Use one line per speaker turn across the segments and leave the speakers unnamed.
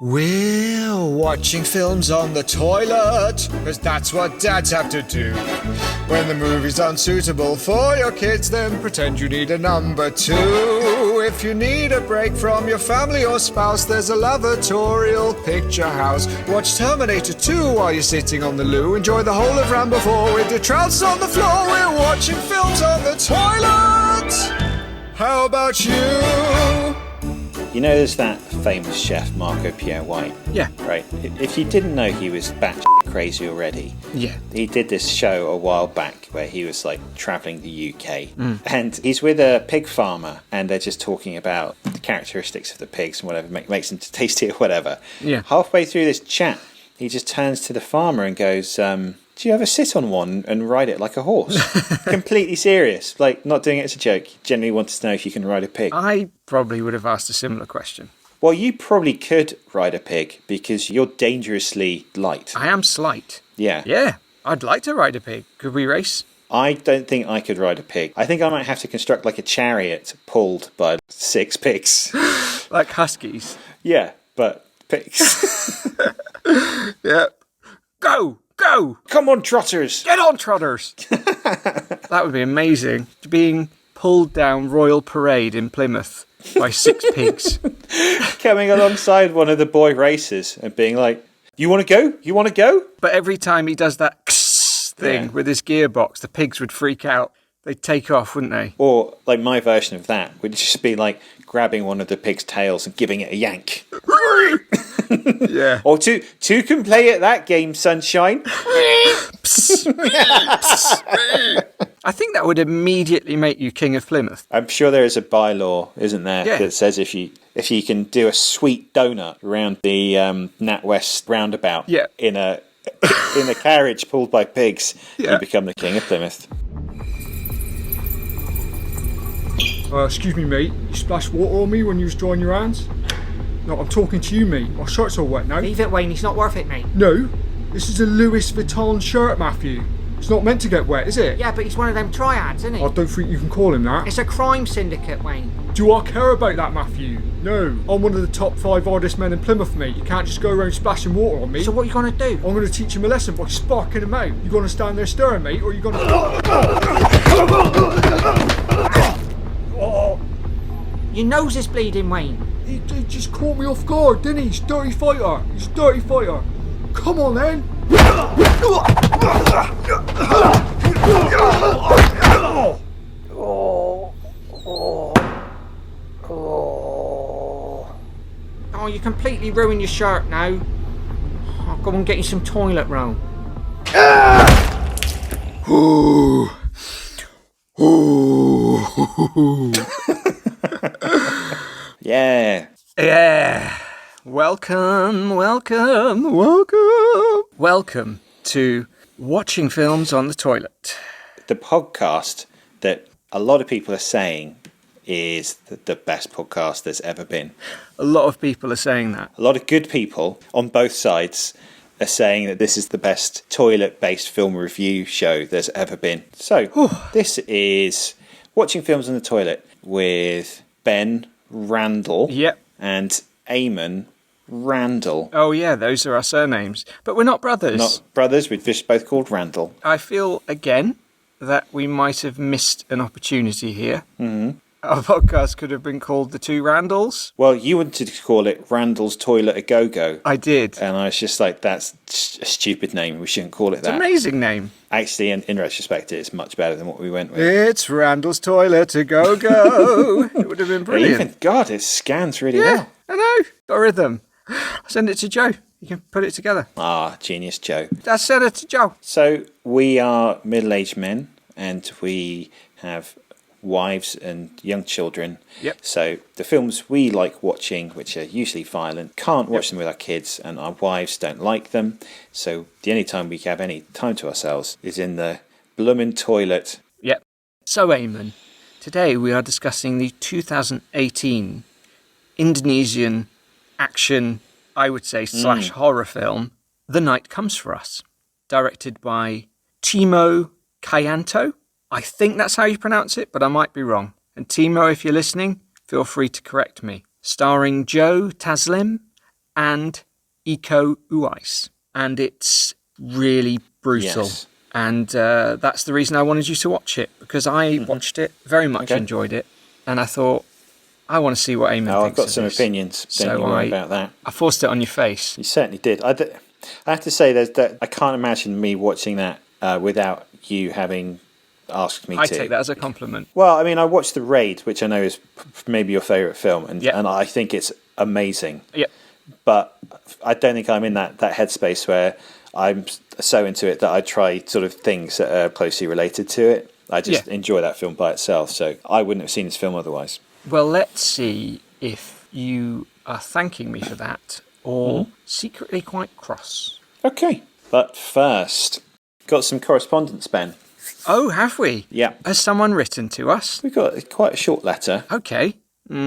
We're watching films on the toilet, because that's what dads have to do. When the movie's unsuitable for your kids, then pretend you need a number two. If you need a break from your family or spouse, there's a lavatorial picture house. Watch Terminator 2 while you're sitting on the loo. Enjoy the whole of Rambo 4 with your trousers on the floor. We're watching films on the toilet. How about you?
You know, there's that famous chef, Marco Pierre White.
Yeah.
Right. If you didn't know he was batshit crazy already,
Yeah.
he did this show a while back where he was like travelling the UK, and he's with a pig farmer, and they're just talking about the characteristics of the pigs and whatever makes them tasty or whatever.
Yeah.
Halfway through this chat, he just turns to the farmer and goes, do you ever sit on one and ride it like a horse? Completely serious, like not doing it as a joke. He genuinely wanted to know if you can ride a pig.
I probably would have asked a similar question.
Well, you probably could ride a pig because you're dangerously light.
I am slight.
Yeah.
Yeah, I'd like to ride a pig. Could we race?
I don't think I could ride a pig. I think I might have to construct like a chariot pulled by 6 pigs.
Like huskies?
Yeah, but pigs.
Yeah. Go! Go!
Come on, trotters!
Get on, trotters! That would be amazing. Being pulled down Royal Parade in Plymouth by 6 pigs.
Coming alongside one of the boy racers and being like, you want to go? You want to go?
But every time he does that thing
Yeah.
with his gearbox, the pigs would freak out. They'd take off, wouldn't they?
Or, like, my version of that would just be like grabbing one of the pig's tails and giving it a yank.
Yeah.
Or two can play at that game, sunshine.
I think that would immediately make you King of Plymouth.
I'm sure there is a bylaw, isn't there,
Yeah.
that says if you can do a sweet donut around the NatWest roundabout
Yeah.
in a carriage pulled by pigs,
Yeah.
you become the King of Plymouth.
Excuse me, mate. You splashed water on me when you was drying your hands? No, I'm talking to you, mate. My shirt's all wet now.
Leave it, Wayne. He's not worth it, mate.
No, this is a Louis Vuitton shirt, Matthew. It's not meant to get wet, is it?
Yeah, but he's one of them triads, isn't he?
I don't think you can call him that.
It's a crime syndicate, Wayne.
Do I care about that, Matthew? No. I'm one of the top 5 hardest men in Plymouth, mate. You can't just go around splashing water on me.
So what are you going to do?
I'm going to teach him a lesson by sparking him out. You going to stand there staring, mate, or are you going to... Oh,
Your nose is bleeding, Wayne.
he just caught me off guard, didn't he? He's a dirty fighter. He's a dirty fighter. Come on, then.
Oh, you completely ruined your shirt now. I'll go and get you some toilet roll.
Yeah.
Yeah. Welcome to Watching Films on the Toilet.
The podcast that a lot of people are saying is the best podcast there's ever been.
A lot of people are saying that.
A lot of good people on both sides are saying that this is the best toilet-based film review show there's ever been. So, this is Watching Films on the Toilet with Ben Randall
Yep.
and Eamonn Randall.
Oh yeah, those are our surnames. But we're not brothers.
Not brothers, we're just both called Randall.
I feel, again, that we might have missed an opportunity here. Mm-hmm. Our podcast could have been called The Two Randalls.
Well, you wanted to call it Randall's Toilet a Go-Go.
I did.
And I was just like, that's a stupid name. We shouldn't call it
It's an
that.
amazing name.
Actually, in retrospect, it's much better than what we went with.
It's Randall's Toilet a Go-Go. It would have been brilliant.
Even, God, it scans really
Yeah,
well.
I know. Got a rhythm. I'll send it to Joe. You can put it together.
Ah, genius Joe.
I'll send it to Joe.
So, we are middle-aged men, and we have wives and young children.
Yep.
So the films we like watching, which are usually violent, can't watch them with our kids, and our wives don't like them. So the only time we have any time to ourselves is in the bloomin' toilet.
Yep. So, Eamonn, today we are discussing the 2018 Indonesian action, I would say, / horror film, The Night Comes For Us, directed by Timo Kayanto. I think that's how you pronounce it, but I might be wrong. And Timo, if you're listening, feel free to correct me. Starring Joe Taslim
and Iko Uwais. And it's really brutal.
Yes.
And that's the reason I wanted you to watch it, because I watched it, very much enjoyed it, and I thought, I want to see what Eamon thinks
I've got
of
some
this.
opinions. Don't you worry about that.
I forced it on your face.
You certainly did. I have to say that I can't imagine me watching that without you having asked me to.
I take that as a compliment.
Well, I mean, I watched The Raid, which I know is maybe your favourite film, and I think it's amazing.
Yep.
But I don't think I'm in that headspace where I'm so into it that I try sort of things that are closely related to it. I just enjoy that film by itself, so I wouldn't have seen this film otherwise.
Well, let's see if you are thanking me for that or secretly quite cross.
Okay. But first, got some correspondence, Ben.
Oh, have we?
Yeah.
Has someone written to us?
We've got quite a short letter.
Okay.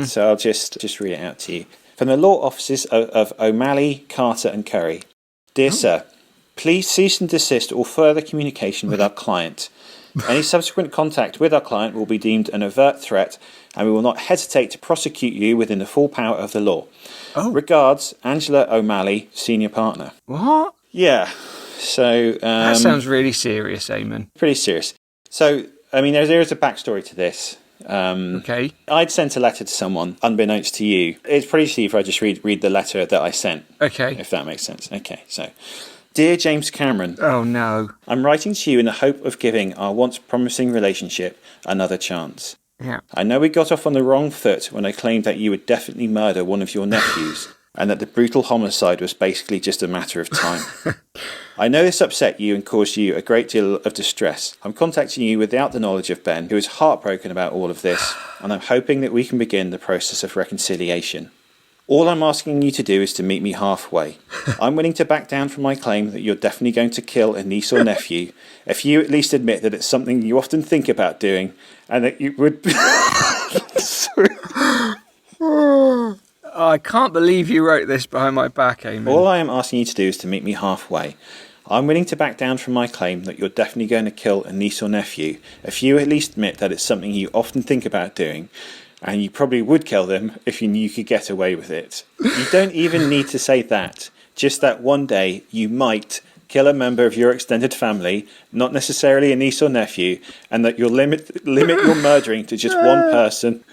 So I'll just read it out to you. From the law offices of O'Malley, Carter and Curry. Dear Sir, please cease and desist all further communication with our client. Any subsequent contact with our client will be deemed an overt threat, and we will not hesitate to prosecute you within the full power of the law.
Oh.
Regards, Angela O'Malley, Senior Partner.
What?
Yeah. So
That sounds really serious, Eamon.
pretty serious. So, I mean, there is a backstory to this.
Okay.
I'd sent a letter to someone, unbeknownst to you. It's pretty easy if I just read the letter that I sent.
Okay.
If that makes sense. Okay, so. Dear James Cameron,
Oh, no.
I'm writing to you in the hope of giving our once promising relationship another chance.
Yeah.
I know we got off on the wrong foot when I claimed that you would definitely murder one of your nephews, and that the brutal homicide was basically just a matter of time. I know this upset you and caused you a great deal of distress. I'm contacting you without the knowledge of Ben, who is heartbroken about all of this, and I'm hoping that we can begin the process of reconciliation. All I'm asking you to do is to meet me halfway. I'm willing to back down from my claim that you're definitely going to kill a niece or nephew, if you at least admit that it's something you often think about doing, and that you would... Sorry.
Oh, I can't believe you wrote this behind my back, Eamon.
All I am asking you to do is to meet me halfway. I'm willing to back down from my claim that you're definitely going to kill a niece or nephew, if you at least admit that it's something you often think about doing, and you probably would kill them if you knew you could get away with it. You don't even need to say that. Just that one day you might kill a member of your extended family, not necessarily a niece or nephew, and that you'll limit your murdering to just one person,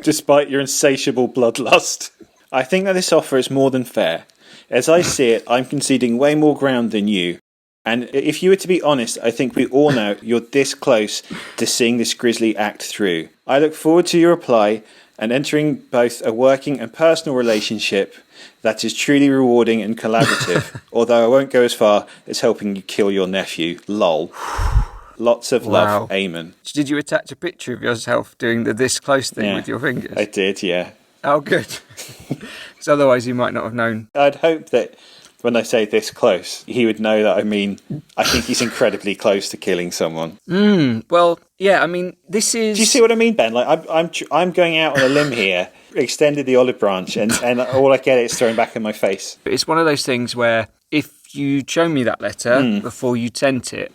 despite your insatiable bloodlust. I think that this offer is more than fair. As I see it, I'm conceding way more ground than you. And if you were to be honest, I think we all know you're this close to seeing this grisly act through. I look forward to your reply and entering both a working and personal relationship that is truly rewarding and collaborative, although I won't go as far as helping you kill your nephew. Lol. Lots of love, Eamon.
Did you attach a picture of yourself doing the this close thing with your fingers?
I did, yeah.
Oh, good. Because otherwise you might not have known.
I'd hope that when I say this close, he would know that I mean, I think he's incredibly close to killing someone.
Well, yeah, I mean, this is...
Do you see what I mean, Ben? Like, I'm going out on a limb here, extended the olive branch, and all I get is thrown back in my face.
It's one of those things where if you'd shown me that letter before you sent it,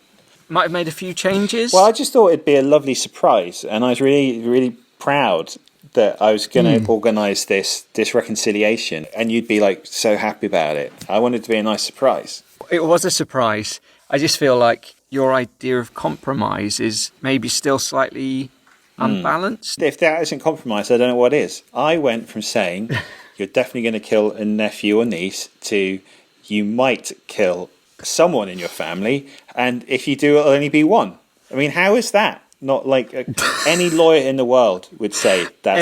might have made a few changes.
Well, I just thought it'd be a lovely surprise, and I was really, really proud that I was going to organise this reconciliation, and you'd be like so happy about it. I wanted it to be a nice surprise.
It was a surprise. I just feel like your idea of compromise is maybe still slightly unbalanced.
If that isn't compromise, I don't know what is. I went from saying you're definitely going to kill a nephew or niece to you might kill someone in your family, and if you do, it'll only be one. I mean, how is that? Not like any lawyer in the world would say that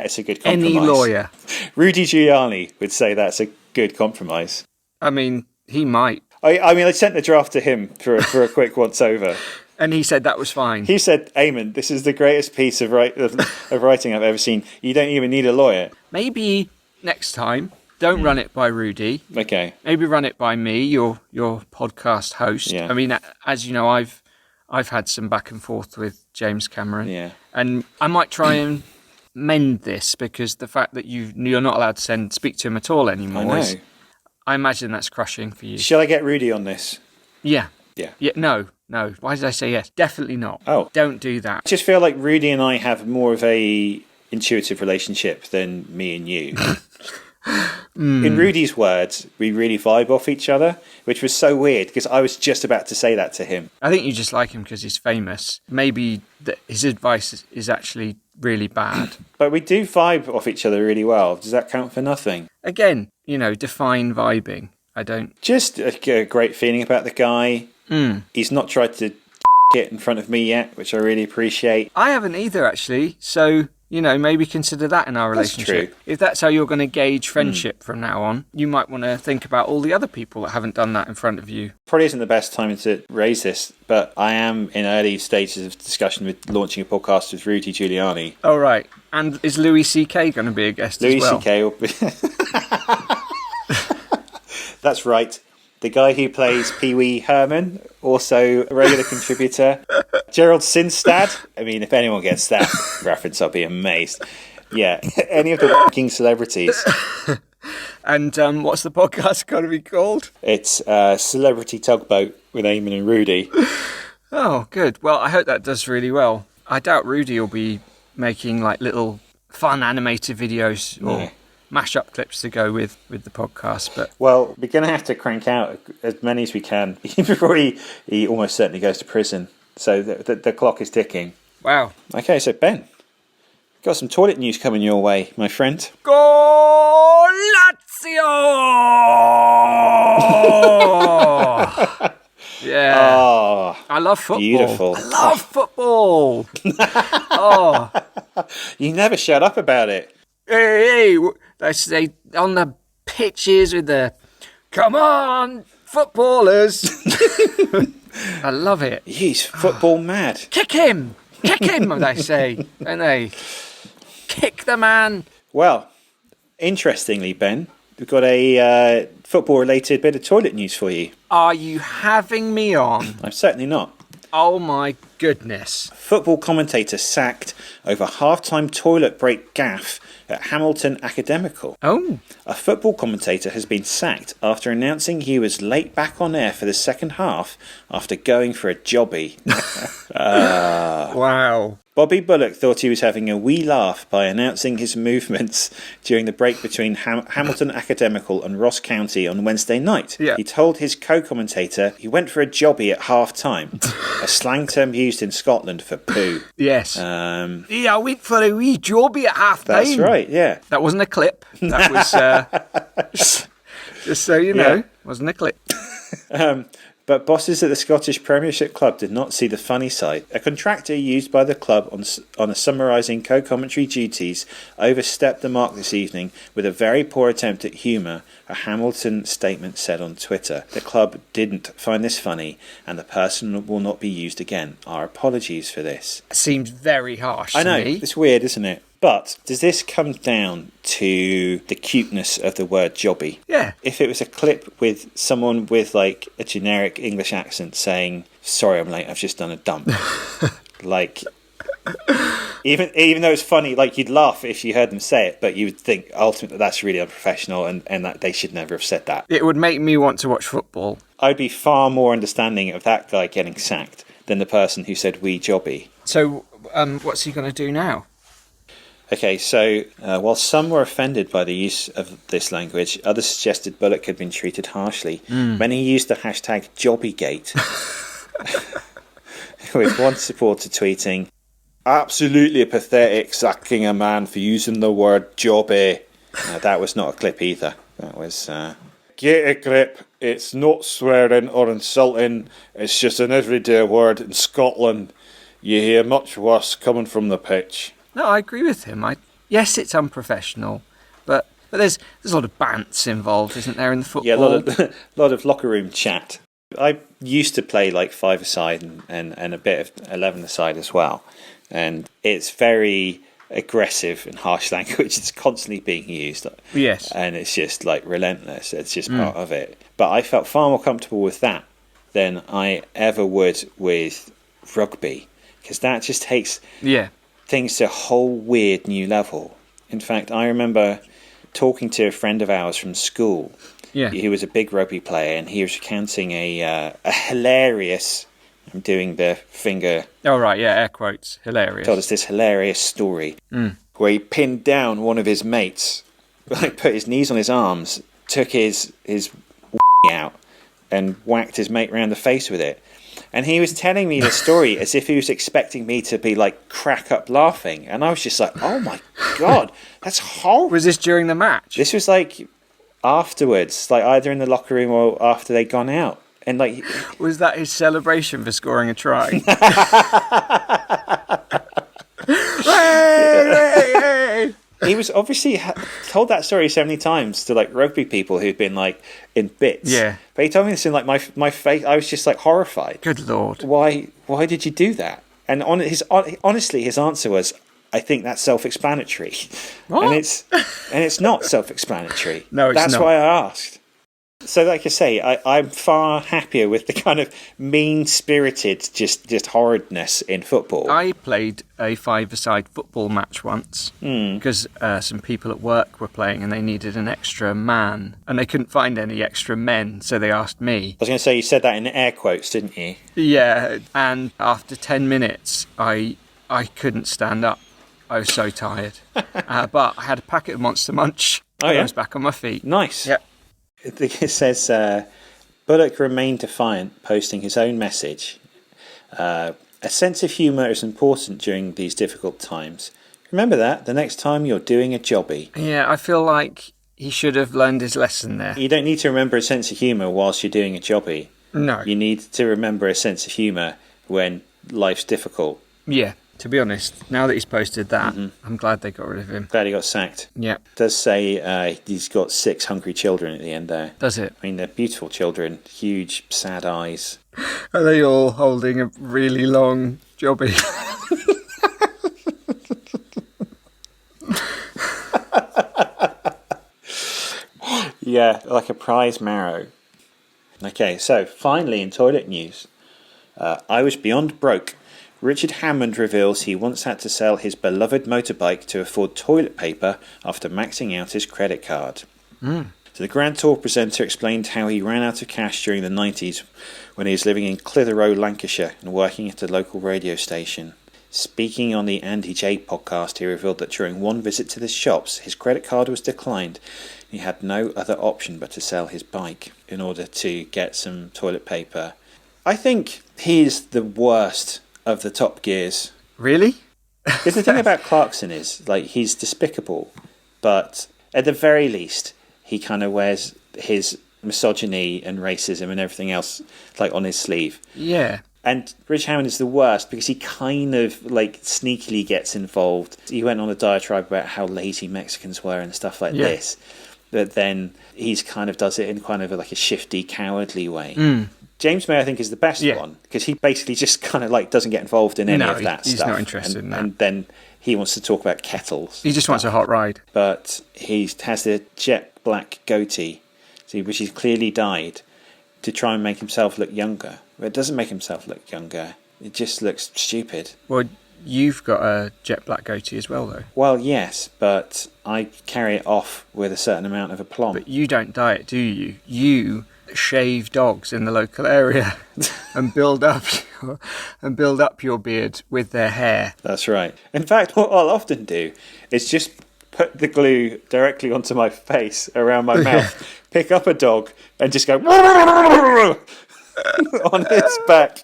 is a good compromise.
Any lawyer.
Rudy Giuliani would say that's a good compromise.
I mean, he might.
I mean, I sent the draft to him for a quick once over.
And he said that was fine.
He said, Eamon, this is the greatest piece of writing I've ever seen. You don't even need a lawyer.
Maybe next time, don't run it by Rudy.
Okay.
Maybe run it by me, your podcast host.
Yeah.
I mean, as you know, I've had some back and forth with James Cameron.
Yeah.
And I might try and mend this, because the fact that you're not allowed to speak to him at all anymore I imagine that's crushing for you.
Shall I get Rudy on this?
Yeah.
Yeah.
Yeah. No. Why did I say yes? Definitely not.
Oh.
Don't do that.
I just feel like Rudy and I have more of a intuitive relationship than me and you. In Rudy's words, we really vibe off each other, which was so weird because I was just about to say that to him.
I think you just like him because he's famous. Maybe his advice is actually really bad.
But we do vibe off each other really well. Does that count for nothing?
Again, define vibing. I don't.
Just a great feeling about the guy. He's not tried to it in front of me yet, which I really appreciate.
I haven't either, actually. So, maybe consider that in our relationship.
That's true.
If that's how you're going to gauge friendship from now on, you might want to think about all the other people that haven't done that in front of you.
Probably isn't the best time to raise this, but I am in early stages of discussion with launching a podcast with Rudy Giuliani.
Oh, right. And is Louis C.K. going to be a guest as well?
Louis C.K. will be... That's right. The guy who plays Pee Wee Herman, also a regular contributor. Gerald Sinstad. I mean, if anyone gets that reference, I'll be amazed. Yeah, any of the working celebrities.
And what's the podcast going to be called?
It's Celebrity Tugboat with Eamonn and Rudy.
Oh, good. Well, I hope that does really well. I doubt Rudy will be making like little fun animated videos or mash-up clips to go with the podcast. But
well, we're going to have to crank out as many as we can before he almost certainly goes to prison. So the clock is ticking.
Wow.
Okay, so Ben, got some toilet news coming your way, my friend.
Go Lazio! Yeah.
Oh,
I love football.
beautiful.
I love football. Oh.
You never shut up about it.
Hey, they say on the pitches with the, come on, footballers. I love it.
He's football mad.
Kick him, they say. And they kick the man.
Well, interestingly, Ben, we've got a football-related bit of toilet news for you.
Are you having me on?
I'm certainly not.
Oh my goodness.
Football commentator sacked over half-time toilet break gaffe at Hamilton Academical.
Oh.
A football commentator has been sacked after announcing he was late back on air for the second half after going for a jobby.
Wow.
Bobby Bullock thought he was having a wee laugh by announcing his movements during the break between Hamilton Academical and Ross County on Wednesday night.
Yeah.
He told his co-commentator he went for a jobby at half-time, a slang term used in Scotland for poo.
Yes. Yeah, I went for a wee jobby at half time.
That's right, yeah.
That wasn't a clip. That was, just so you know, wasn't a clip.
But bosses at the Scottish Premiership club did not see the funny side. A contractor used by the club on summarising co-commentary duties overstepped the mark this evening with a very poor attempt at humour, a Hamilton statement said on Twitter. The club didn't find this funny and the person will not be used again. Our apologies for this.
Seems very harsh
I know,
to me.
it's weird, isn't it? But does this come down to the cuteness of the word jobby?
Yeah.
If it was a clip with someone with like a generic English accent saying, sorry I'm late, I've just done a dump. Like, even though it's funny, like you'd laugh if you heard them say it, but you would think ultimately that's really unprofessional and that they should never have said that.
It would make me want to watch football.
I'd be far more understanding of that guy getting sacked than the person who said wee jobby.
So, what's he going to do now?
Okay, so while some were offended by the use of this language, others suggested Bullock had been treated harshly. Many used the hashtag JobbyGate, with one supporter tweeting, absolutely pathetic sacking a man for using the word jobby. That was not a clip either. That was... Get a grip. It's not swearing or insulting. It's just an everyday word in Scotland. You hear much worse coming from the pitch.
No, I agree with him. Yes, it's unprofessional, but there's a lot of bants involved, isn't there, in the football?
Yeah, a lot of locker room chat. I used to play like 5-a-side and a bit of 11-a-side as well, and it's very aggressive and harsh language. It's constantly being used.
Yes,
and it's just like relentless. It's just part of it. But I felt far more comfortable with that than I ever would with rugby, because that just takes things to a whole weird new level. In fact, I remember talking to a friend of ours from school. Yeah, he was a big rugby player, and he was recounting a hilarious. I'm doing the finger.
Oh right, yeah, air quotes. Hilarious.
Told us this hilarious story where he pinned down one of his mates like put his knees on his arms, took his out, and whacked his mate round the face with it. And he was telling me the story as if he was expecting me to be like crack up laughing, and I was just like, "Oh my god, that's horrible."
Was this during the match?
This was like afterwards, like either in the locker room or after they'd gone out, and like,
Was that his celebration for scoring a try?
he was obviously told that story so many times to like rugby people who'd been like in bits.
Yeah.
But he told me this in like my face. I was just like horrified.
Good lord.
Why did you do that? And honestly, his answer was, "I think that's self-explanatory."
What?
And it's not self-explanatory.
No, it's
that's
not.
why I asked. So, like I say, I'm far happier with the kind of mean-spirited, just horridness in football.
I played a five-a-side football match once because some people at work were playing and they needed an extra man and they couldn't find any extra men, so they asked me.
I was going to say, you said that in air quotes, didn't you?
Yeah, and after 10 minutes, I couldn't stand up. I was so tired. But I had a packet of Monster Munch.
Oh, yeah?
I was back on my feet.
Nice.
Yep.
It says, Bullock remained defiant, posting his own message. A sense of humour is important during these difficult times. Remember that the next time you're doing a jobby.
Yeah, I feel like he should have learned his lesson there.
You don't need to remember a sense of humour whilst you're doing a jobby.
No.
You need to remember a sense of humour when life's difficult.
Yeah, to be honest, now that he's posted that, I'm glad they got rid of him.
Glad he got sacked.
Yeah.
It does say he's got 6 hungry children at the end there.
Does it?
I mean, they're beautiful children, huge, sad eyes.
Are they all holding a really long jobby?
Yeah, like a prize marrow. Okay, so finally in toilet news, I was beyond broke. Richard Hammond reveals he once had to sell his beloved motorbike to afford toilet paper after maxing out his credit card. So the Grand Tour presenter explained how he ran out of cash during the 90s when he was living in Clitheroe, Lancashire, and working at a local radio station. Speaking on the Andy J podcast, he revealed that during one visit to the shops, his credit card was declined. He had no other option but to sell his bike in order to get some toilet paper. I think he's the worst of the Top Gears.
Really?
Because the thing about Clarkson is, like, he's despicable, but at the very least, he kind of wears his misogyny and racism and everything else, like, on his sleeve.
Yeah.
And Rich Hammond is the worst because he kind of, like, sneakily gets involved. He went on a diatribe about how lazy Mexicans were and stuff like this. But then he's kind of does it in kind of like a shifty, cowardly way. James May, I think, is the best one because he basically just kind of like doesn't get involved in any of that stuff.
He's not interested in that.
And then he wants to talk about kettles.
He just wants a hot ride.
But he has the jet black goatee, which he's clearly dyed to try and make himself look younger. But it doesn't make himself look younger. It just looks stupid.
Well, you've got a jet black goatee as well, though.
Well, yes, but I carry it off with a certain amount of aplomb.
But you don't dye it, do you? You shave dogs in the local area and build up your beard with their hair.
That's right. In fact, what I'll often do is just put the glue directly onto my face around my mouth, pick up a dog and just go on its back.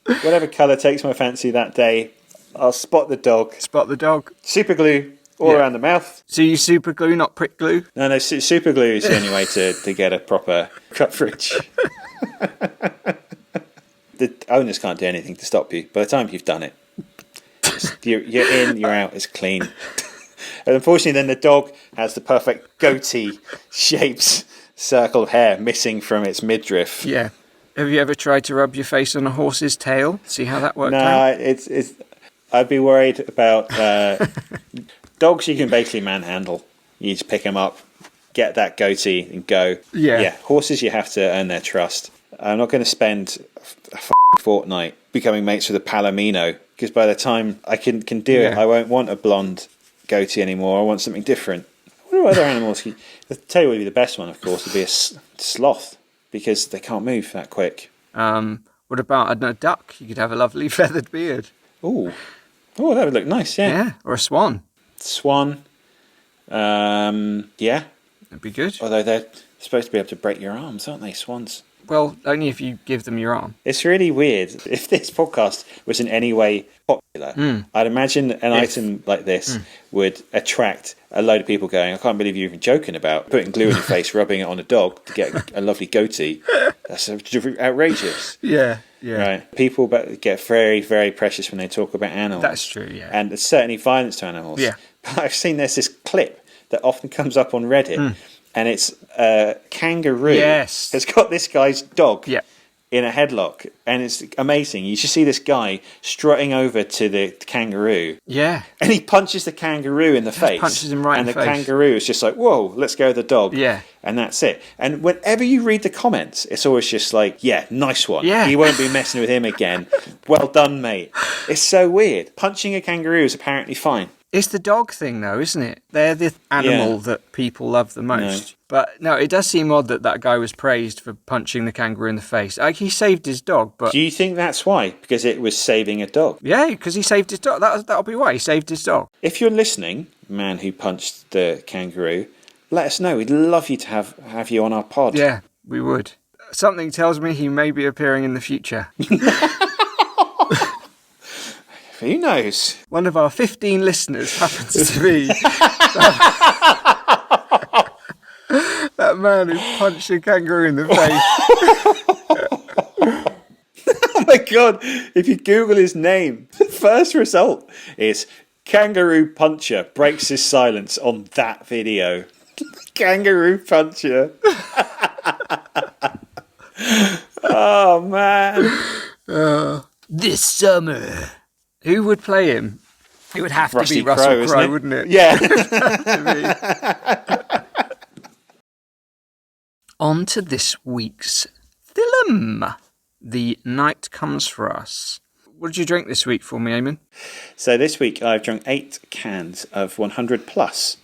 Whatever colour takes my fancy that day, I'll spot the dog.
Spot the dog.
Super glue all around the mouth.
So you super glue, not prick glue?
No, super glue is the only way to get a proper coverage. The owners can't do anything to stop you. By the time you've done it, you're in, you're out, it's clean. And unfortunately, then the dog has the perfect goatee-shaped circle of hair missing from its midriff.
Yeah. Have you ever tried to rub your face on a horse's tail? See how that worked out?
No, it's. I'd be worried about dogs. You can basically manhandle. You just pick them up, get that goatee, and go. Yeah. Horses, you have to earn their trust. I'm not going to spend a fortnight becoming mates with a Palomino because by the time I can do it, I won't want a blonde goatee anymore. I want something different. What are other animals? I'll tell you what would be the best one, of course, would be a sloth because they can't move that quick.
What about a duck? You could have a lovely feathered beard.
Oh, that would look nice, yeah.
Yeah, or a swan.
Swan. Yeah.
That'd be good.
Although they're supposed to be able to break your arms, aren't they, swans?
Well, only if you give them your arm.
It's really weird. If this podcast was in any way popular, I'd imagine an item like this would attract a load of people going, I can't believe you're even joking about putting glue in your face, rubbing it on a dog to get a lovely goatee. That's outrageous.
Yeah.
Right. People get very, very precious when they talk about animals.
That's true, yeah.
And there's certainly violence to animals.
Yeah.
But I've seen there's this clip that often comes up on Reddit, and it's a kangaroo.
Yes.
It's got this guy's dog
Yeah.
in a headlock, and it's amazing. You just see this guy strutting over to the kangaroo,
Yeah.
and he punches the kangaroo in the face.
punches him right in
and
the face.
And the kangaroo is just like, whoa, let's go with the dog.
Yeah.
And that's it. And whenever you read the comments, it's always just like, yeah, nice one.
Yeah.
You won't be messing with him again. Well done, mate. It's so weird. Punching a kangaroo is apparently fine.
It's the dog thing, though, isn't it? They're the animal that people love the most.
No.
But no, it does seem odd that guy was praised for punching the kangaroo in the face. Like, he saved his dog, but...
Do you think that's why? Because it was saving a dog?
Yeah, because he saved his dog. That'll be why he saved his dog.
If you're listening, man who punched the kangaroo, let us know. We'd love you to have you on our pod.
Yeah, we would. Something tells me he may be appearing in the future.
Who knows?
One of our 15 listeners happens to be that man who punched a kangaroo in the face.
Oh my God, if you Google his name, the first result is kangaroo puncher breaks his silence on that video. Kangaroo puncher. Oh, man.
This summer. Who would play him? It would have
Rusty
to be Russell
Crowe,
Crowe, wouldn't it?
Yeah.
On to this week's film. The Night Comes For Us. What did you drink this week for me, Eamon?
So this week I've drunk 8 cans of 100 Plus,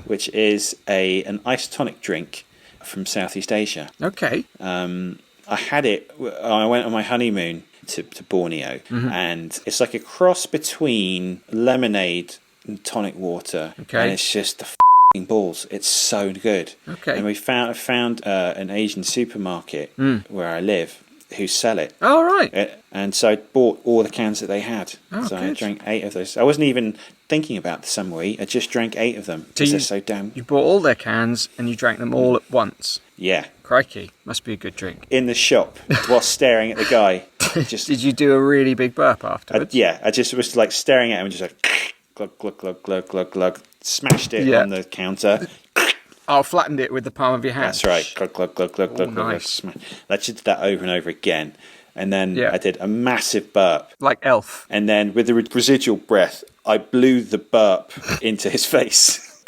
which is an isotonic drink from Southeast Asia.
Okay.
I had it, I went on my honeymoon to Borneo, and it's like a cross between lemonade and tonic water, and it's just the f***ing balls. It's so good.
Okay.
And we found an Asian supermarket where I live who sell it.
Oh, right.
And so I bought all the cans that they had. So I drank 8 of those. I wasn't even thinking about the summer wheat. I just drank 8 of them because they're so damn...
You bought all their cans and you drank them all at once.
Yeah.
Crikey. Must be a good drink.
In the shop while staring at the guy.
Did you do a really big burp afterwards?
I just was like staring at him and just like glug, glug, glug, glug, glug, glug. Smashed it on the counter.
Oh, flattened it with the palm of your hand.
That's right. Glug, glug, glug, glug, glug,
nice.
glug. I just did that over and over again. And then I did a massive burp.
Like Elf.
And then with the residual breath, I blew the burp into his face.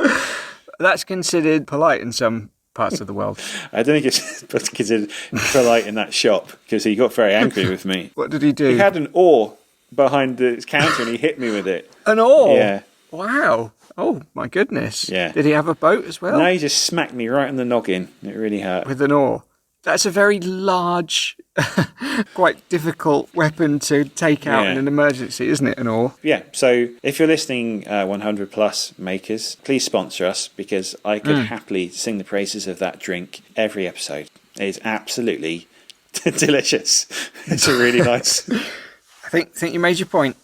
That's considered polite in some parts of the world.
I don't think it's considered polite in that shop because he got very angry with me.
What did he do?
He had an oar behind the counter and he hit me with it.
An oar?
Yeah.
Wow. Oh, my goodness.
Yeah.
Did he have a boat as well?
No, he just smacked me right on the noggin. It really hurt.
With an oar. That's a very large, quite difficult weapon to take out in an emergency, isn't it, an oar?
Yeah, so if you're listening, 100 Plus makers, please sponsor us because I could happily sing the praises of that drink every episode. It's absolutely delicious. It's really nice.
I think you made your point.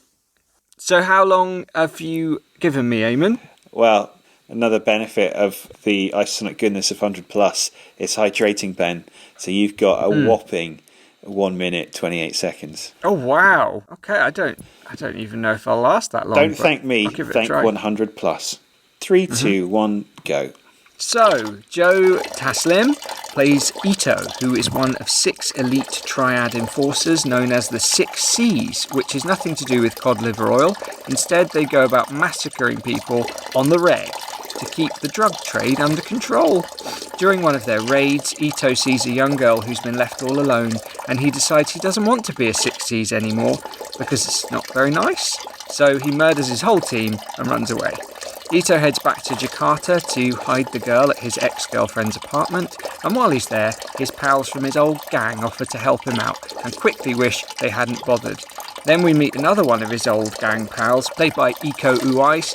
So how long have you given me, Eamon?
Well, another benefit of the isotonic goodness of 100 Plus is hydrating, Ben. So you've got a whopping 1 minute 28 seconds.
Oh wow! Okay, I don't even know if I'll last that long.
Don't thank me. Thank 100 Plus. 3, 2, 1, go.
So Joe Taslim plays Ito, who is one of 6 elite triad enforcers known as the 6 C's, which is nothing to do with cod liver oil. Instead, they go about massacring people on the reg to keep the drug trade under control. During one of their raids, Ito sees a young girl who's been left all alone, and he decides he doesn't want to be a 6 C's anymore because it's not very nice. So he murders his whole team and runs away. Ito heads back to Jakarta to hide the girl at his ex-girlfriend's apartment, and while he's there, his pals from his old gang offer to help him out and quickly wish they hadn't bothered. Then we meet another one of his old gang pals, played by Iko Uwais,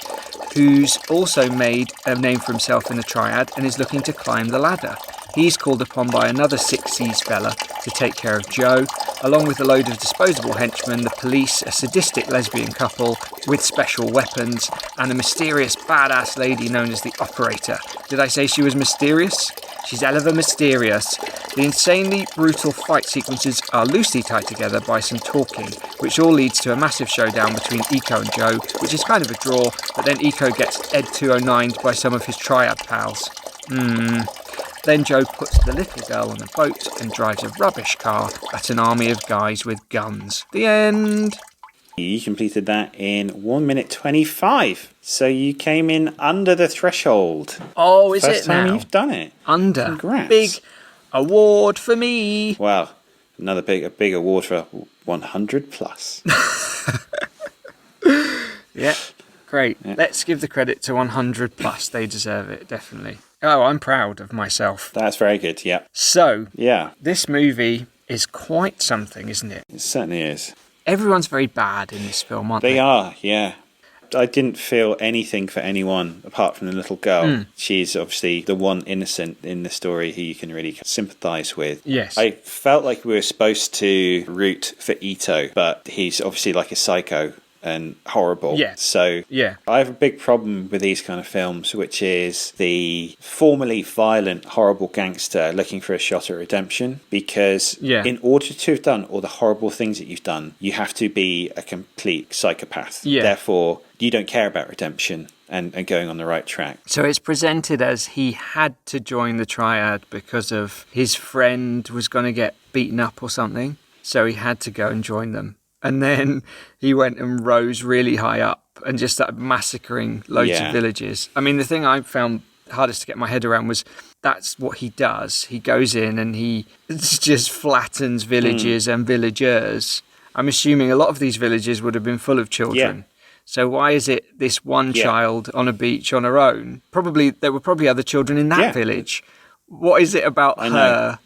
who's also made a name for himself in the triad and is looking to climb the ladder. He's called upon by another Six Seas fella to take care of Joe, along with a load of disposable henchmen, the police, a sadistic lesbian couple with special weapons, and a mysterious badass lady known as the Operator. Did I say she was mysterious? She's ever mysterious. The insanely brutal fight sequences are loosely tied together by some talking, which all leads to a massive showdown between Eco and Joe, which is kind of a draw, but then Eco gets Ed 209'd by some of his triad pals. Then Joe puts the little girl on a boat and drives a rubbish car at an army of guys with guns. The end.
You completed that in 1 minute 25. So you came in under the threshold.
Oh, is
First
it now?
time you've done it.
Under.
Congrats.
Big award for me.
Wow. A big award for 100 plus.
Yeah, great.
Yeah.
Let's give the credit to 100 plus. They deserve it, definitely. Oh, I'm proud of myself.
That's very good, yeah.
So,
Yeah,
this movie is quite something, isn't it?
it certainly is.
Everyone's very bad in this film, aren't they?
They are, yeah. I didn't feel anything for anyone apart from the little girl. She's obviously the one innocent in the story who you can really sympathise with.
Yes.
I felt like we were supposed to root for Ito, but he's obviously like a psycho and horrible.
Yeah.
So
Yeah.
I have a big problem with these kind of films, which is the formerly violent, horrible gangster looking for a shot at redemption. Because in order to have done all the horrible things that you've done, you have to be a complete psychopath.
Yeah.
Therefore, you don't care about redemption and going on the right track.
So it's presented as he had to join the triad because of his friend was going to get beaten up or something. So he had to go and join them. And then he went and rose really high up and just started massacring loads of villages. I mean, the thing I found hardest to get my head around was that's what he does. He goes in and he just flattens villages and villagers. I'm assuming a lot of these villages would have been full of children.
Yeah.
So why is it this one child on a beach on her own? There were probably other children in that village. What is it about her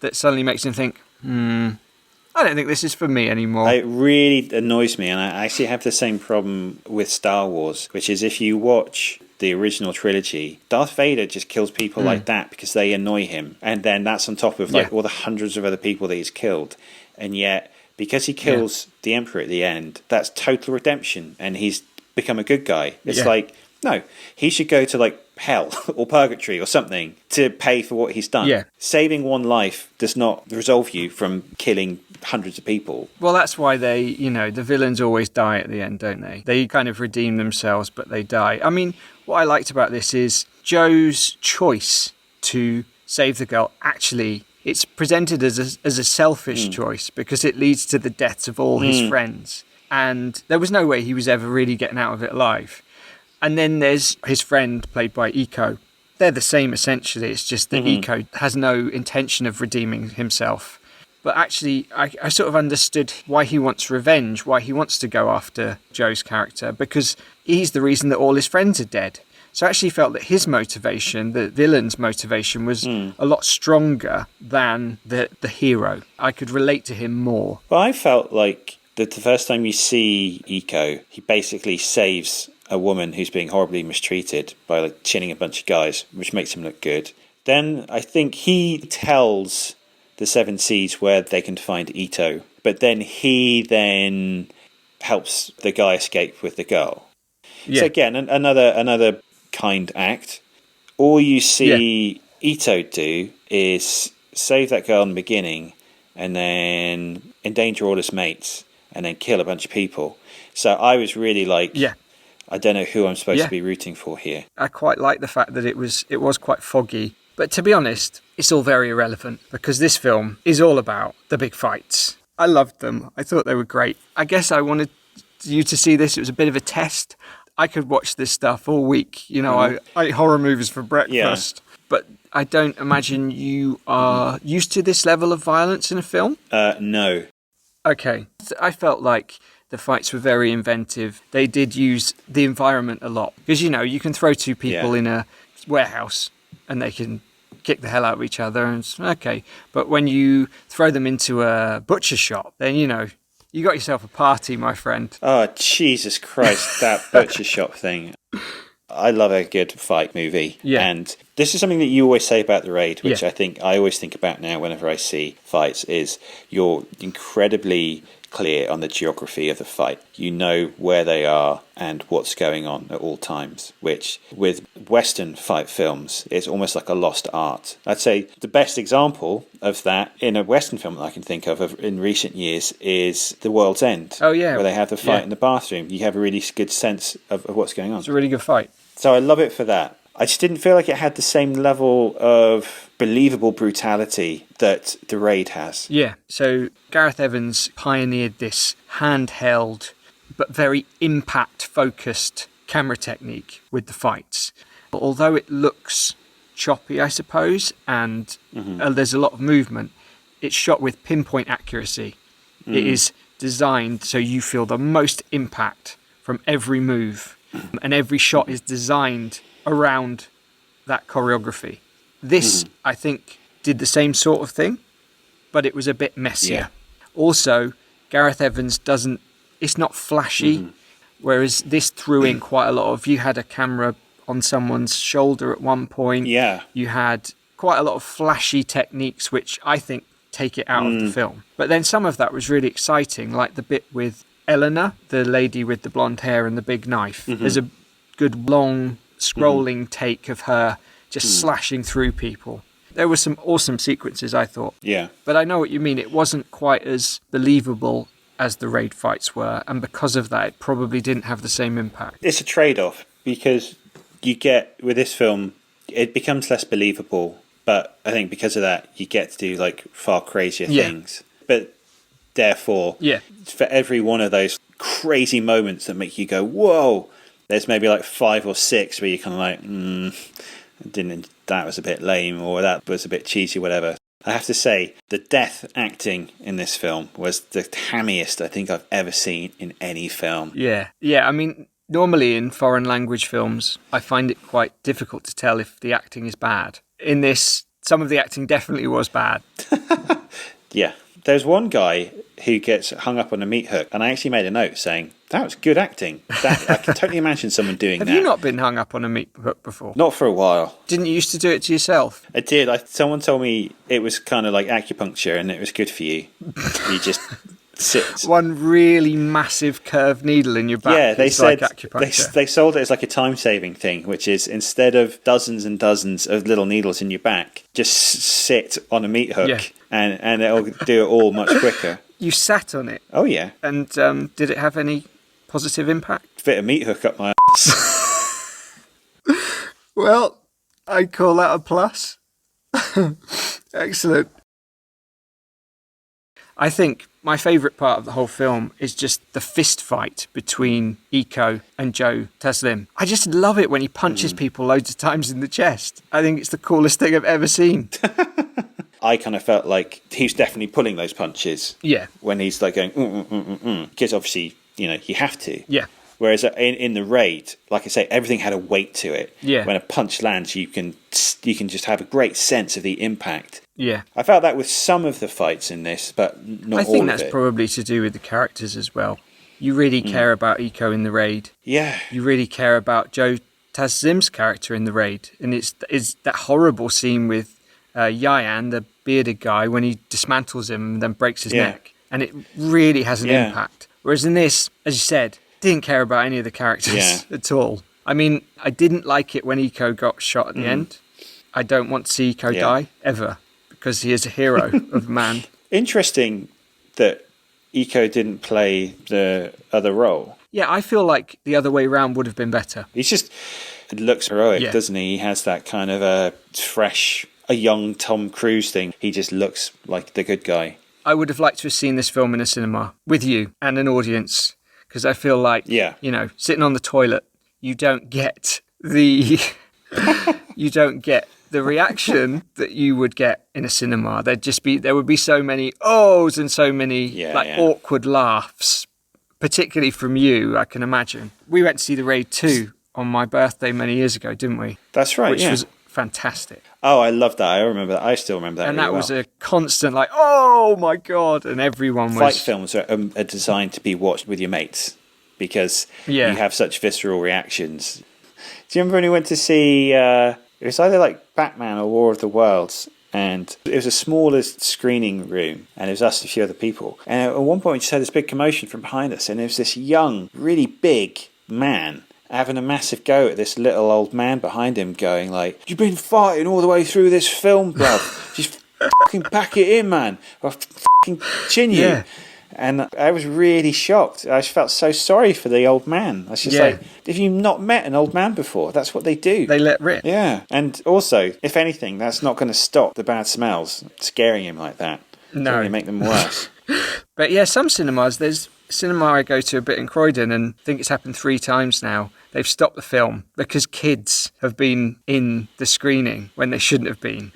that suddenly makes him think, I don't think this is for me anymore.
It really annoys me, and I actually have the same problem with Star Wars, which is if you watch the original trilogy, Darth Vader just kills people like that because they annoy him. And then that's on top of all the hundreds of other people that he's killed. And yet, because he kills the Emperor at the end, that's total redemption, and he's become a good guy. It's like, no, he should go to hell or purgatory or something to pay for what he's done.
Yeah.
Saving one life does not resolve you from killing hundreds of people.
Well, that's why the villains always die at the end, don't they? They kind of redeem themselves, but they die. I mean, what I liked about this is Joe's choice to save the girl. Actually, it's presented as a selfish choice because it leads to the deaths of all his friends. And there was no way he was ever really getting out of it alive. And then there's his friend, played by Eco. They're the same, essentially. It's just that Eco has no intention of redeeming himself. But actually, I sort of understood why he wants revenge, why he wants to go after Joe's character, because he's the reason that all his friends are dead. So I actually felt that his motivation, the villain's motivation, was a lot stronger than the hero. I could relate to him more.
Well, I felt like that the first time you see Eco, he basically saves a woman who's being horribly mistreated by chinning a bunch of guys, which makes him look good. Then I think he tells the Seven Seas where they can find Ito, but then he helps the guy escape with the girl. So again, another kind act. All you see Ito do is save that girl in the beginning and then endanger all his mates and then kill a bunch of people. So I was really I don't know who I'm supposed to be rooting for here.
I quite like the fact that it was quite foggy. But to be honest, it's all very irrelevant because this film is all about the big fights. I loved them. I thought they were great. I guess I wanted you to see this. It was a bit of a test. I could watch this stuff all week. I eat horror movies for breakfast. But I don't imagine you are used to this level of violence in a film?
No.
Okay. I felt like the fights were very inventive. They did use the environment a lot. Because, you can throw two people in a warehouse and they can kick the hell out of each other. And it's okay. But when you throw them into a butcher shop, then, you got yourself a party, my friend.
Oh, Jesus Christ, that butcher shop thing. I love a good fight movie.
Yeah.
And this is something that you always say about The Raid, which
Yeah.
I always think about now whenever I see fights, is you're incredibly clear on the geography of the fight. You know where they are and what's going on at all times, which with Western fight films is almost like a lost art. I'd say the best example of that in a Western film that I can think of in recent years is The World's End.
Oh, yeah.
Where they have the fight
Yeah.
in the bathroom. You have a really good sense of what's going on.
It's a really good fight.
So I love it for that. I just didn't feel like it had the same level of believable brutality that The Raid has.
Yeah, so Gareth Evans pioneered this handheld but very impact-focused camera technique with the fights. Although it looks choppy, I suppose, and there's a lot of movement, it's shot with pinpoint accuracy. It is designed so you feel the most impact from every move, and every shot is designed around that choreography. This, I think, did the same sort of thing, but it was a bit messier.
Yeah.
Also, Gareth Evans it's not flashy, whereas this threw in quite a lot of, you had a camera on someone's shoulder at one point.
Yeah.
You had quite a lot of flashy techniques, which I think take it out of the film. But then some of that was really exciting, like the bit with Eleanor, the lady with the blonde hair and the big knife. There's a good long scrolling take of her just slashing through people. There were some awesome sequences, I thought.
Yeah.
But I know what you mean. It wasn't quite as believable as the Raid fights were, and because of that, it probably didn't have the same impact.
It's a trade-off, because you get, with this film, it becomes less believable, but I think because of that, you get to do like far crazier things. But therefore, for every one of those crazy moments that make you go, whoa, there's maybe like 5 or 6 where you're kind of like, that was a bit lame, or that was a bit cheesy, whatever. I have to say, the death acting in this film was the hammiest I think I've ever seen in any film.
Yeah. I mean, normally in foreign language films, I find it quite difficult to tell if the acting is bad. In this, some of the acting definitely was bad.
Yeah. There's one guy who gets hung up on a meat hook, and I actually made a note saying, that was good acting. I can totally imagine someone doing that.
Have you not been hung up on a meat hook before?
Not for a while.
Didn't you used to do it to yourself?
I did. Someone told me it was kind of like acupuncture and it was good for you. You just sit.
One really massive curved needle in your back.
Yeah, they said
like acupuncture.
they sold it as like a time-saving thing, which is instead of dozens and dozens of little needles in your back, just sit on a meat hook and it'll do it all much quicker.
You sat on it.
Oh, yeah.
And did it have any positive impact?
Fit a meat hook up my ass.
Well, I'd call that a plus. Excellent. I think my favourite part of the whole film is just the fist fight between Iko and Joe Taslim. I just love it when he punches people loads of times in the chest. I think it's the coolest thing I've ever seen.
I kind of felt like he was definitely pulling those punches.
Yeah.
When he's like going, because obviously, you have to.
Yeah.
Whereas in the Raid, like I say, everything had a weight to it.
Yeah.
When a punch lands, you can just have a great sense of the impact.
Yeah.
I felt that with some of the fights in this, but not all of it.
I think that's probably to do with the characters as well. You really care about Iko in the Raid.
Yeah.
You really care about Joe Taslim's character in the Raid. And it's that horrible scene with Yayan, the bearded guy, when he dismantles him and then breaks his neck. And it really has an impact. Whereas in this, as you said, didn't care about any of the characters at all. I mean, I didn't like it when Iko got shot at the end. I don't want to see Iko die, ever, because he is a hero of man.
Interesting that Iko didn't play the other role.
Yeah, I feel like the other way around would have been better.
He looks heroic, doesn't he? He has that kind of a young Tom Cruise thing. He just looks like the good guy.
I would have liked to have seen this film in a cinema with you and an audience, because I feel like, sitting on the toilet, you don't get the reaction that you would get in a cinema. There would be so many ohs and so many awkward laughs, particularly from you, I can imagine. We went to see The Raid 2 on my birthday many years ago, didn't we?
That's right,
Which was fantastic.
Oh, I love that. I remember that. I still remember that.
And
really
that was
well.
a constant oh my God. And everyone was...
Fight films are designed to be watched with your mates because you have such visceral reactions. Do you remember when we went to see, it was either like Batman or War of the Worlds, and it was a smaller screening room, and it was us and a few other people. And at one point we just had this big commotion from behind us, and there was this young, really big man having a massive go at this little old man behind him, going like, "You've been fighting all the way through this film, bruv. Just fucking pack it in, man. I'll fucking chin you."
Yeah.
And I was really shocked. I just felt so sorry for the old man. I was just like, if you've not met an old man before, that's what they do.
They let rip.
Yeah. And also, if anything, that's not going to stop the bad smells scaring him like that.
No.
It's going to make them worse.
But yeah, some cinemas, there's a cinema I go to a bit in Croydon, and I think it's happened 3 times now. They've stopped the film because kids have been in the screening when they shouldn't have been.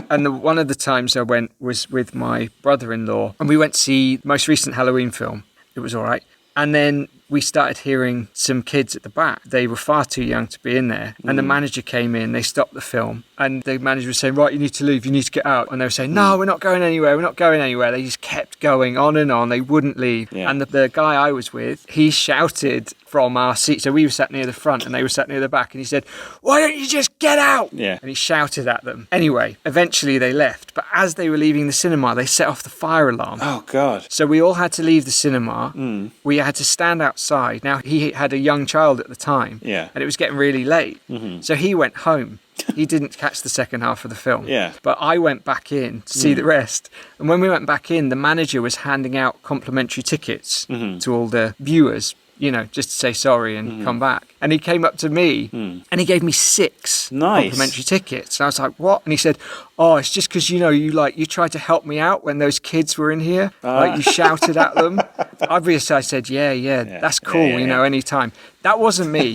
And one of the times I went was with my brother-in-law, and we went to see the most recent Halloween film. It was all right. And then we started hearing some kids at the back. They were far too young to be in there. And the manager came in, they stopped the film, and the manager was saying, "Right, you need to leave, you need to get out." And they were saying, "No, we're not going anywhere, we're not going anywhere." They just kept going on and on. They wouldn't leave.
Yeah.
And the guy I was with, he shouted from our seat. So we were sat near the front and they were sat near the back. And he said, "Why don't you just get out?"
Yeah.
And he shouted at them. Anyway, eventually they left. But as they were leaving the cinema, they set off the fire alarm.
Oh, God.
So we all had to leave the cinema. We had to stand outside. Now, he had a young child at the time.
Yeah.
And it was getting really late. So he went home. He didn't catch the second half of the film.
Yeah.
But I went back in to see the rest. And when we went back in, the manager was handing out complimentary tickets to all the viewers, you know, just to say sorry and come back. And he came up to me and he gave me 6
Nice.
complimentary tickets. And I was like, "What?" And he said, "Oh, it's just because, you know, you tried to help me out when those kids were in here. Like, you shouted at them." Obviously, I said, yeah, that's cool,
yeah.
you know, anytime. That wasn't me.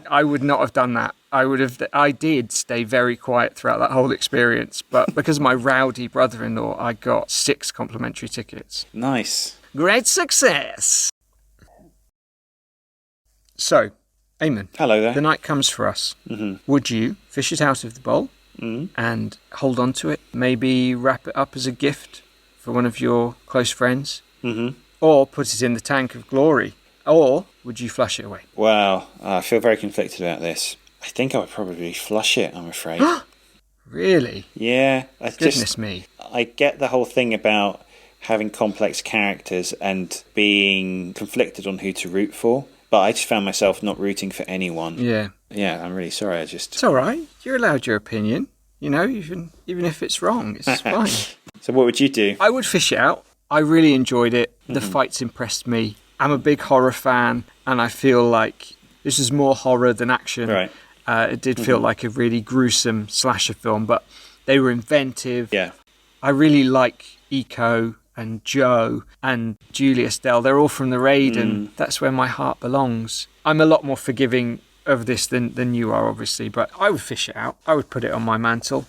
I would not have done that. I did stay very quiet throughout that whole experience. But because of my rowdy brother-in-law, I got 6 complimentary tickets.
Nice.
Great success. So, Eamon,
Hello there.
the night comes for us. Would you fish it out of the bowl and hold on to it? Maybe wrap it up as a gift for one of your close friends? Or put it in the tank of glory? Or would you flush it away?
Well, I feel very conflicted about this. I think I would probably flush it, I'm afraid.
Really?
Yeah.
Goodness me.
I get the whole thing about having complex characters and being conflicted on who to root for. But I just found myself not rooting for anyone.
Yeah.
Yeah, I'm really sorry.
It's all right. You're allowed your opinion. You know, even if it's wrong, it's fine.
So what would you do?
I would fish it out. I really enjoyed it. The fights impressed me. I'm a big horror fan, and I feel like this is more horror than action.
Right.
It did feel like a really gruesome slasher film, but they were inventive.
Yeah.
I really like Eco and Joe and Julia Estelle. They're all from The Raid, and that's where my heart belongs. I'm a lot more forgiving of this than you are, obviously, but I would fish it out. I would put it on my mantle.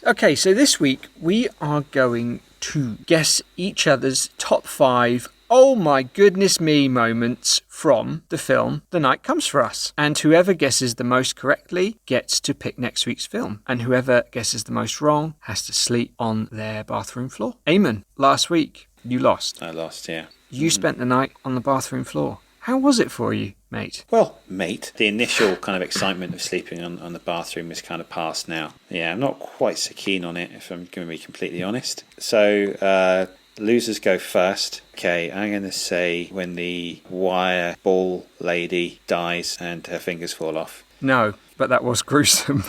Okay, so this week we are going to guess each other's top 5 oh my goodness me moments from the film The Night Comes For Us. And whoever guesses the most correctly gets to pick next week's film. And whoever guesses the most wrong has to sleep on their bathroom floor. Eamon, last week you lost.
I lost, yeah.
You spent the night on the bathroom floor. How was it for you, mate?
Well, mate, the initial kind of excitement of sleeping on the bathroom is kind of past now. Yeah, I'm not quite so keen on it, if I'm going to be completely honest. So, losers go first. Okay, I'm going to say when the wire ball lady dies and her fingers fall off.
No, but that was gruesome.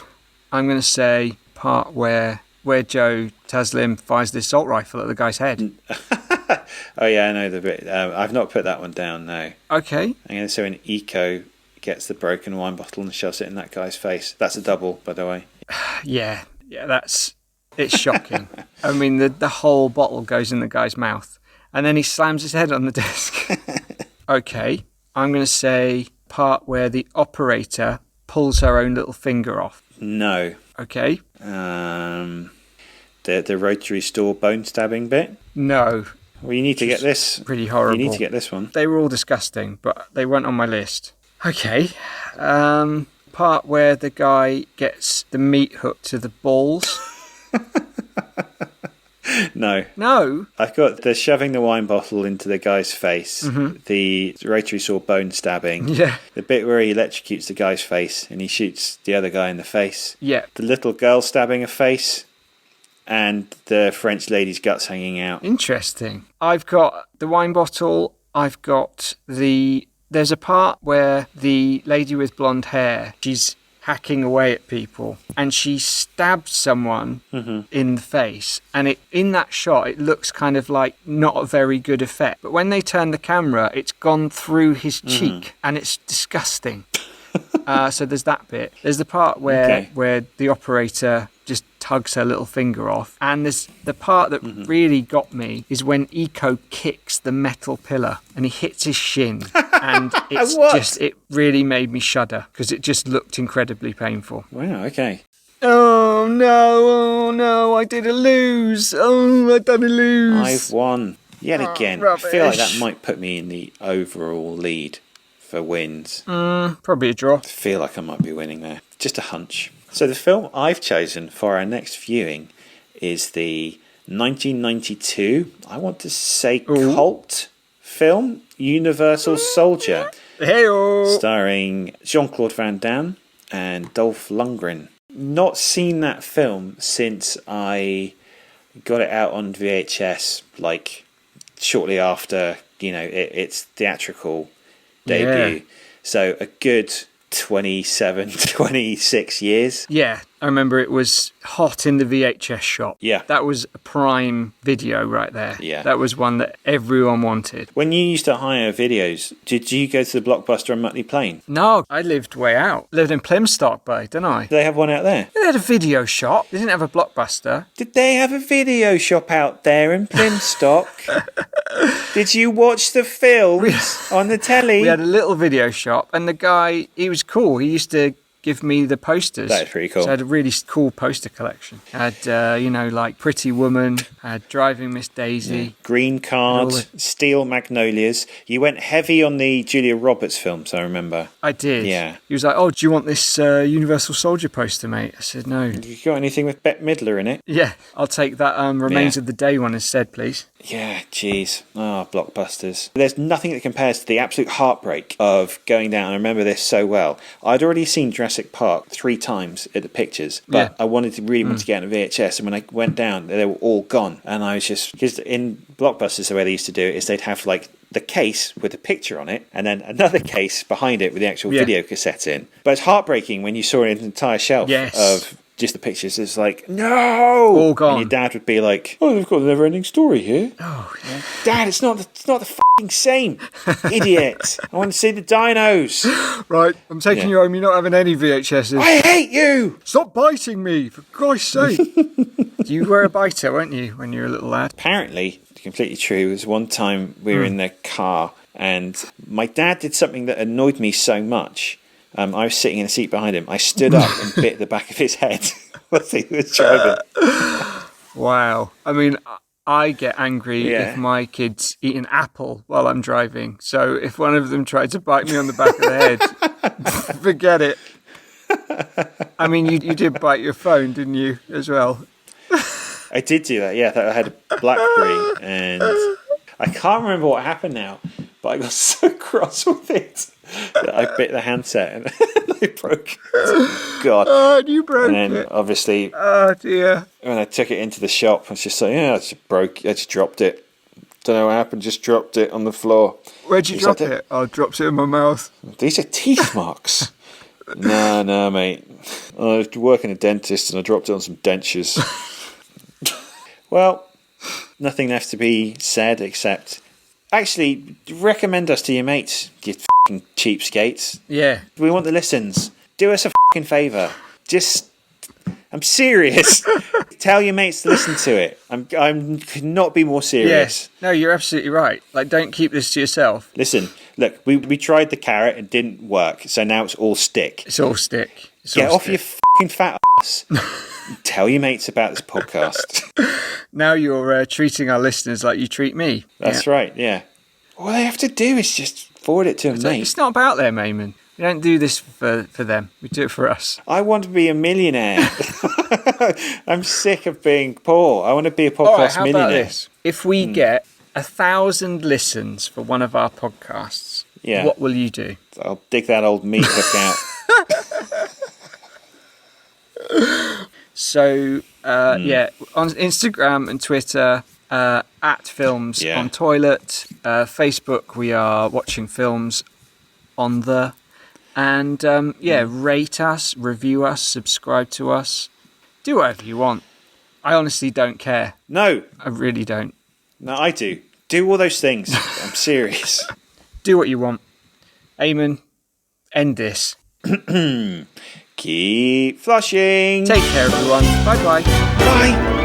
I'm going to say part where Joe Taslim fires the assault rifle at the guy's head.
Oh yeah, I know the bit. I've not put that one down, no.
Okay.
I'm going to say when Eco gets the broken wine bottle and shoves it in that guy's face. That's a double, by the way.
Yeah, it's shocking. I mean, the whole bottle goes in the guy's mouth, and then he slams his head on the desk. Okay, I'm going to say part where the operator pulls her own little finger off.
No.
Okay.
The rotary store bone stabbing bit.
No.
Well, you need to get this.
Pretty horrible.
You need to get this one.
They were all disgusting, but they weren't on my list. Okay. Part where the guy gets the meat hooked to the balls.
No.
No.
I've got the shoving the wine bottle into the guy's face, the rotary saw bone stabbing,
Yeah.
the bit where he electrocutes the guy's face and he shoots the other guy in the face,
Yeah.
the little girl stabbing a face, and the French lady's guts hanging out.
Interesting. I've got the wine bottle. I've got there's a part where the lady with blonde hair, she's hacking away at people and she stabs someone in the face, and in that shot it looks kind of like not a very good effect, but when they turn the camera it's gone through his cheek and it's disgusting. So there's that bit. There's the part where the operator just tugs her little finger off, and there's the part that really got me is when Eco kicks the metal pillar and he hits his shin, and it really made me shudder because it just looked incredibly painful.
Wow, okay.
Oh no, I did a lose. Oh, I done a lose.
I've won yet again. I feel like that might put me in the overall lead for wins.
Probably a draw.
I feel like I might be winning there. Just a hunch. So the film I've chosen for our next viewing is the 1992, I want to say, cult film, Universal Soldier.
Hey-o.
Starring Jean-Claude Van Damme and Dolph Lundgren. Not seen that film since I got it out on VHS, like shortly after, its theatrical debut. So a good 27, 26 years.
Yeah, I remember it was hot in the VHS shop.
Yeah.
That was a prime video right there.
Yeah.
That was one that everyone wanted.
When you used to hire videos, did you go to the Blockbuster on Mutley Plain?
No, I lived way out. Lived in Plymstock Bay, didn't I?
Did they have one out there?
They had a video shop. They didn't have a Blockbuster.
Did they have a video shop out there in Plymstock? Did you watch the films on the telly?
We had a little video shop, and the guy, he was cool. He used to give me the posters.
That is pretty cool.
So I had a really cool poster collection. I had, like Pretty Woman, I had Driving Miss Daisy.
Green Card, Steel Magnolias. You went heavy on the Julia Roberts films, I remember.
I did.
Yeah.
He was like, oh, do you want this Universal Soldier poster, mate? I said, no.
You got anything with Bette Midler in it?
Yeah, I'll take that Remains of the Day one instead, please.
Yeah, jeez. Blockbusters. There's nothing that compares to the absolute heartbreak of going down. I remember this so well. I'd already seen Jurassic Park 3 times at the pictures, but I wanted to get on a VHS, and when I went down, they were all gone. And I was just, because in Blockbusters, the way they used to do it is they'd have like the case with the picture on it, and then another case behind it with the actual video cassette in. But it's heartbreaking when you saw an entire shelf of just the pictures. It's like, no!
All gone.
And your dad would be like, oh, they've got a never-ending story here.
Oh, yeah.
Dad, it's not the fucking same, idiot. I want to see the dinos.
Right, I'm taking you home. You're not having any VHSs.
I hate you!
Stop biting me, for Christ's sake.
You were a biter, weren't you, when you were a little lad?
Apparently, completely true, was one time we were in their car and my dad did something that annoyed me so much. I was sitting in a seat behind him. I stood up and bit the back of his head while he was driving.
Wow. I mean, I get angry if my kids eat an apple while I'm driving. So if one of them tried to bite me on the back of the head, forget it. I mean, you did bite your phone, didn't you, as well?
I did do that, yeah. I had a BlackBerry and I can't remember what happened now, but I got so cross with it that I bit the handset and I broke it. God.
Oh, you broke
and then,
it.
obviously,
Oh, dear.
when I took it into the shop, I was just like, I just dropped it. Don't know what happened, just dropped it on the floor.
Where'd you drop it? I dropped it in my mouth.
These are teeth marks. No, mate. I was working a dentist and I dropped it on some dentures. Well, nothing left to be said except... Actually, recommend us to your mates, you f***ing cheapskates.
Yeah.
We want the listens. Do us a f***ing favour. Just... I'm serious. Tell your mates to listen to it. Could not be more serious.
Yeah. No, you're absolutely right. Like, don't keep this to yourself.
Listen, look, we tried the carrot and didn't work, so now it's all stick.
It's all stick.
Get off your f***ing fat ass. Tell your mates about this podcast.
Now you're treating our listeners like you treat me.
That's right, yeah. All they have to do is just forward it to a mate.
It's not about them, Eamon. We don't do this for them. We do it for us.
I want to be a millionaire. I'm sick of being poor. I want to be a podcast
All right, how
millionaire.
about this? If we get 1,000 listens for one of our podcasts, what will you do?
I'll dig that old meat hook out.
So, on Instagram and Twitter, at Films on Toilet. Facebook, we are watching films on the... And, rate us, review us, subscribe to us. Do whatever you want. I honestly don't care.
No.
I really don't.
No, I do. Do all those things. I'm serious.
Do what you want. Eamonn, end this.
Keep flushing.
Take care, everyone. Bye-bye.
Bye.